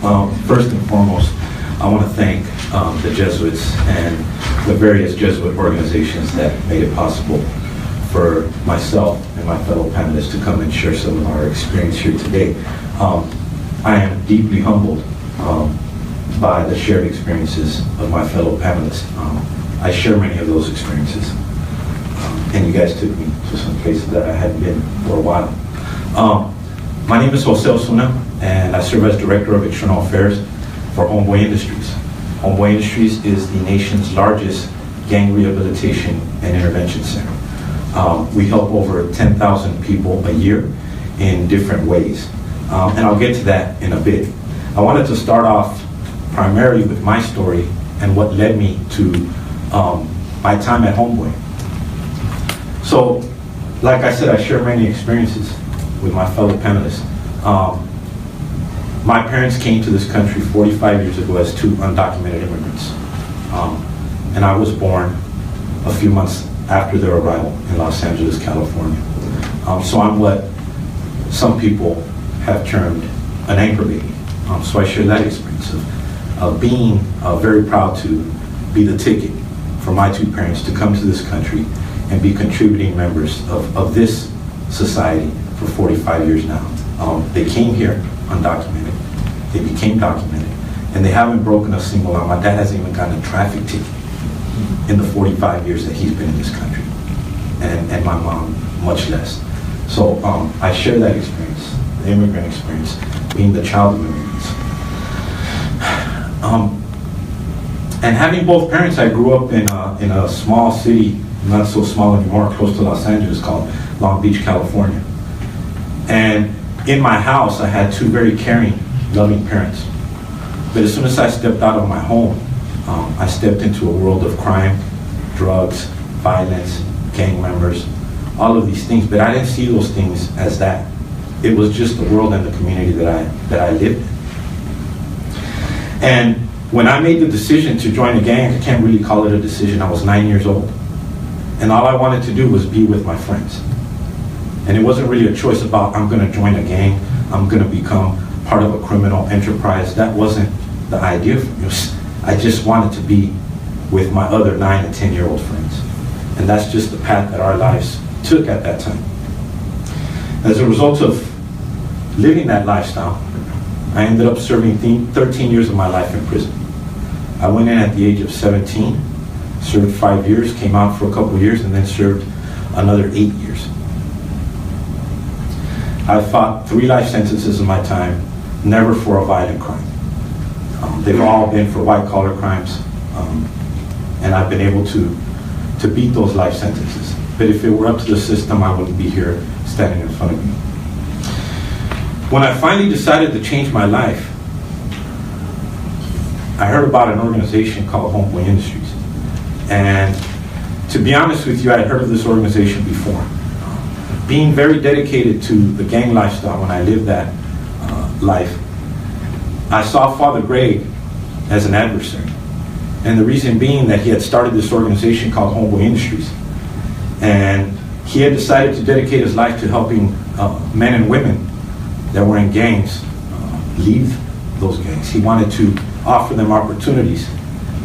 First and foremost, I want to thank the Jesuits and the various Jesuit organizations that made it possible for myself and my fellow panelists to come and share some of our experience here today. I am deeply humbled by the shared experiences of my fellow panelists. I share many of those experiences. And you guys took me to some places that I hadn't been for a while. My name is Jose Osuna, and I serve as Director of External Affairs for Homeboy Industries. Homeboy Industries is the nation's largest gang rehabilitation and intervention center. We help over 10,000 people a year in different ways. And I'll get to that in a bit. I wanted to start off primarily with my story and what led me to my time at Homeboy. So, like I said, I share many experiences with my fellow panelists. My parents came to this country 45 years ago as two undocumented immigrants. And I was born a few months after their arrival in Los Angeles, California. So I'm what some people have termed an anchor baby. So I share that experience of being very proud to be the ticket for my two parents to come to this country and be contributing members of this society for 45 years now. They came here undocumented, they became documented, and they haven't broken a single law. My dad hasn't even gotten a traffic ticket in the 45 years that he's been in this country, and my mom much less. So I share that experience, the immigrant experience, being the child of immigrants. And having both parents, I grew up in a small city, not so small anymore, close to Los Angeles, called Long Beach, California. And in my house, I had two very caring, loving parents. But as soon as I stepped out of my home, I stepped into a world of crime, drugs, violence, gang members, all of these things. But I didn't see those things as that. It was just the world and the community that I lived in. And when I made the decision to join a gang, I can't really call it a decision. I was 9 years old. And all I wanted to do was be with my friends. And it wasn't really a choice about, I'm going to join a gang, I'm going to become part of a criminal enterprise. That wasn't the idea for me. I just wanted to be with my other 9 and 10-year-old friends. And that's just the path that our lives took at that time. As a result of living that lifestyle, I ended up serving 13 years of my life in prison. I went in at the age of 17, served 5 years, came out for a couple years, and then served another 8 years. I fought 3 life sentences in my time, never for a violent crime. They've all been for white-collar crimes, and I've been able to beat those life sentences. But if it were up to the system, I wouldn't be here standing in front of you. When I finally decided to change my life, I heard about an organization called Homeboy Industries. And to be honest with you, I had heard of this organization before. Being very dedicated to the gang lifestyle when I lived that life, I saw Father Greg as an adversary. And the reason being that he had started this organization called Homeboy Industries. And he had decided to dedicate his life to helping men and women that were in gangs leave those gangs. He wanted to offer them opportunities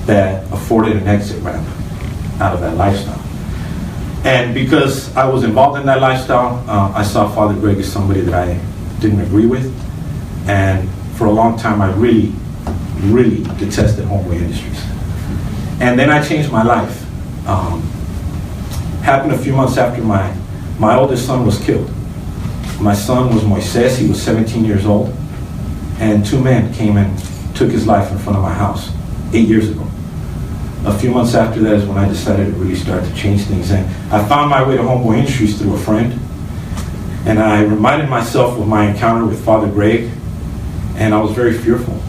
that afforded an exit ramp out of that lifestyle. And because I was involved in that lifestyle, I saw Father Greg as somebody that I didn't agree with. And for a long time, I really, really detested Homeboy Industries. And then I changed my life. Happened a few months after my oldest son was killed. My son was Moises, he was 17 years old. And 2 men came and took his life in front of my house 8 years ago. A few months after that is when I decided to really start to change things. And I found my way to Homeboy Industries through a friend. And I reminded myself of my encounter with Father Greg, and I was very fearful.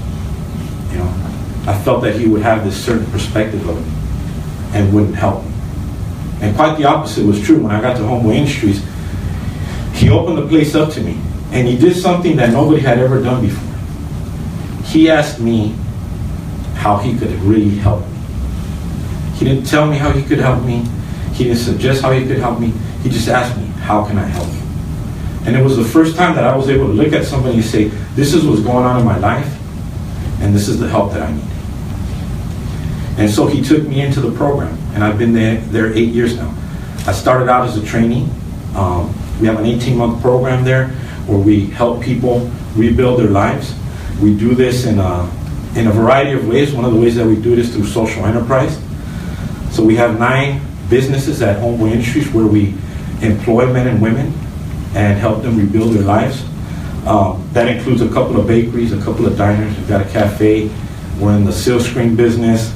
You know, I felt that he would have this certain perspective of me and wouldn't help me. And quite the opposite was true. When I got to Homeboy Industries, he opened the place up to me, and he did something that nobody had ever done before. He asked me how he could really help me. He didn't tell me how he could help me. He didn't suggest how he could help me. He just asked me, how can I help you? And it was the first time that I was able to look at somebody and say, this is what's going on in my life, and this is the help that I need. And so he took me into the program, and I've been there 8 years now. I started out as a trainee. We have an 18-month program there where we help people rebuild their lives. We do this in a variety of ways. One of the ways that we do it is through social enterprise. So we have 9 businesses at Homeboy Industries where we employ men and women and help them rebuild their lives. That includes a couple of bakeries, a couple of diners. We've got a cafe. We're in the silkscreen business.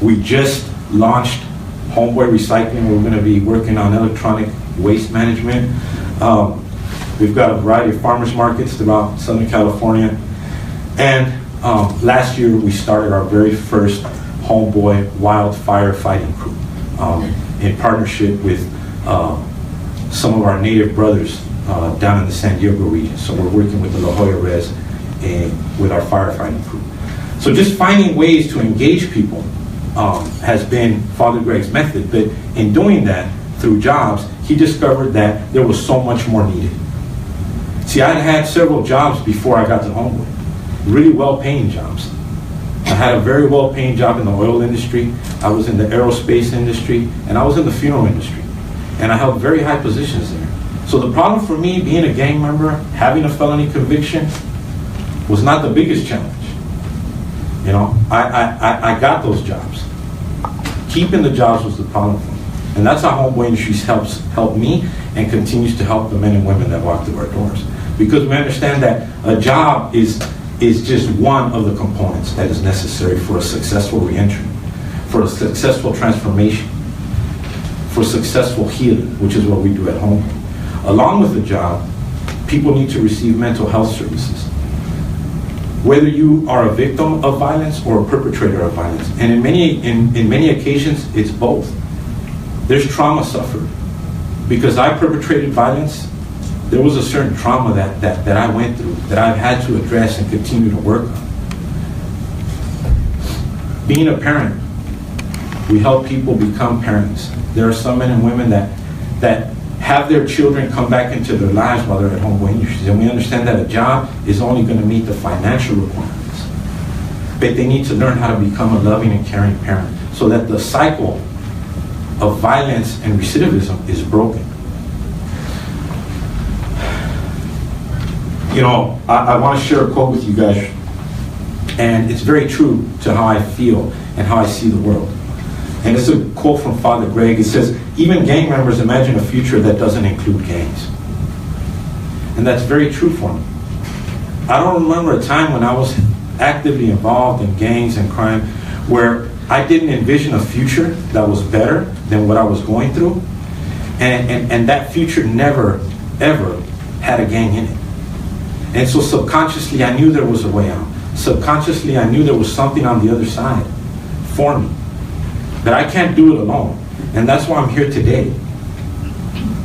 We just launched Homeboy Recycling. We're going to be working on electronic waste management. We've got a variety of farmers markets throughout Southern California. And last year we started our very first Homeboy wildfire fighting crew in partnership with some of our native brothers down in the San Diego region. So we're working with the La Jolla Res with our firefighting crew. So just finding ways to engage people has been Father Greg's method, but in doing that through jobs, he discovered that there was so much more needed. See, I had several jobs before I got to Homeboy, really well-paying jobs. I had a very well-paying job in the oil industry, I was in the aerospace industry, and I was in the funeral industry. And I held very high positions there. So the problem for me, being a gang member, having a felony conviction, was not the biggest challenge. You know, I got those jobs. Keeping the jobs was the problem for me. And that's how Homeboy Industries helped me and continues to help the men and women that walk through our doors. Because we understand that a job is just one of the components that is necessary for a successful reentry, for a successful transformation, for successful healing, which is what we do at home. Along with the job, people need to receive mental health services. Whether you are a victim of violence or a perpetrator of violence, and in many occasions, it's both. There's trauma suffered. Because I perpetrated violence, there was a certain trauma that I went through that I've had to address and continue to work on. Being a parent, we help people become parents. There are some men and women that have their children come back into their lives while they're at Homeboy Industries, and we understand that a job is only going to meet the financial requirements. But they need to learn how to become a loving and caring parent so that the cycle of violence and recidivism is broken. You know, I want to share a quote with you guys, and it's very true to how I feel and how I see the world. And it's a quote from Father Greg. It says, even gang members imagine a future that doesn't include gangs. And that's very true for me. I don't remember a time when I was actively involved in gangs and crime where I didn't envision a future that was better than what I was going through. And that future never, ever had a gang in it. And so subconsciously, I knew there was a way out. Subconsciously, I knew there was something on the other side for me. That I can't do it alone. And that's why I'm here today.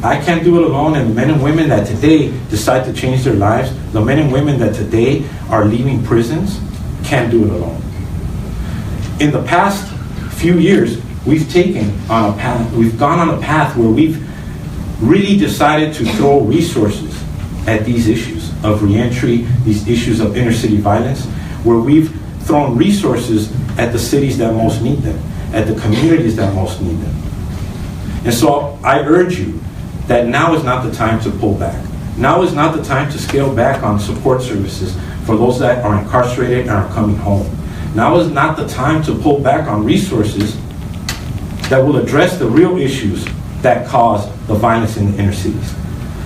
I can't do it alone, and the men and women that today decide to change their lives, the men and women that today are leaving prisons, can't do it alone. In the past few years, we've gone on a path where we've really decided to throw resources at these issues of reentry, these issues of inner city violence, where we've thrown resources at the cities that most need them, at the communities that most need them. And so I urge you that now is not the time to pull back. Now is not the time to scale back on support services for those that are incarcerated and are coming home. Now is not the time to pull back on resources that will address the real issues that cause the violence in the inner cities.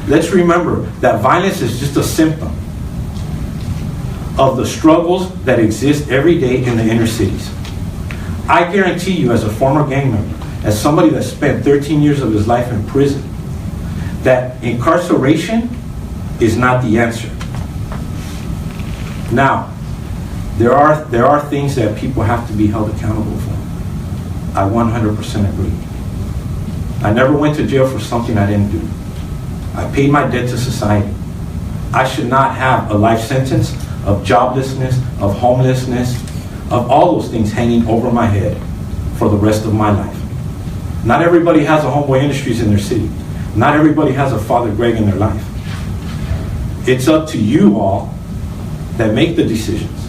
Let's remember that violence is just a symptom of the struggles that exist every day in the inner cities. I guarantee you, as a former gang member, as somebody that spent 13 years of his life in prison, that incarceration is not the answer. Now, there are things that people have to be held accountable for. I 100% agree. I never went to jail for something I didn't do. I paid my debt to society. I should not have a life sentence of joblessness, of homelessness, of all those things hanging over my head for the rest of my life. Not everybody has a Homeboy Industries in their city. Not everybody has a Father Greg in their life. It's up to you all that make the decisions.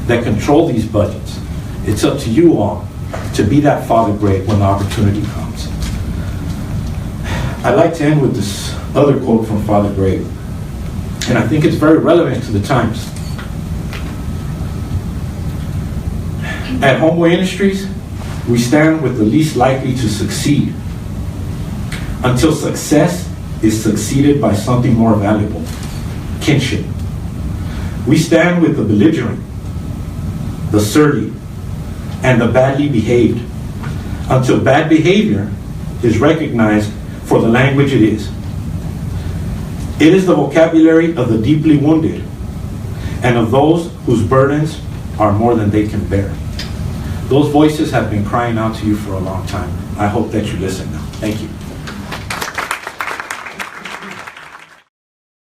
that control these budgets. It's up to you all to be that father grade when the opportunity comes. I'd like to end with this other quote from Father Gray, and I think it's very relevant to the times. At Homeboy Industries, we stand with the least likely to succeed until success is succeeded by something more valuable, kinship. We stand with the belligerent, the surly, and the badly behaved until bad behavior is recognized for the language it is. It is the vocabulary of the deeply wounded and of those whose burdens are more than they can bear. Those voices have been crying out to you for a long time. I hope that you listen now. Thank you.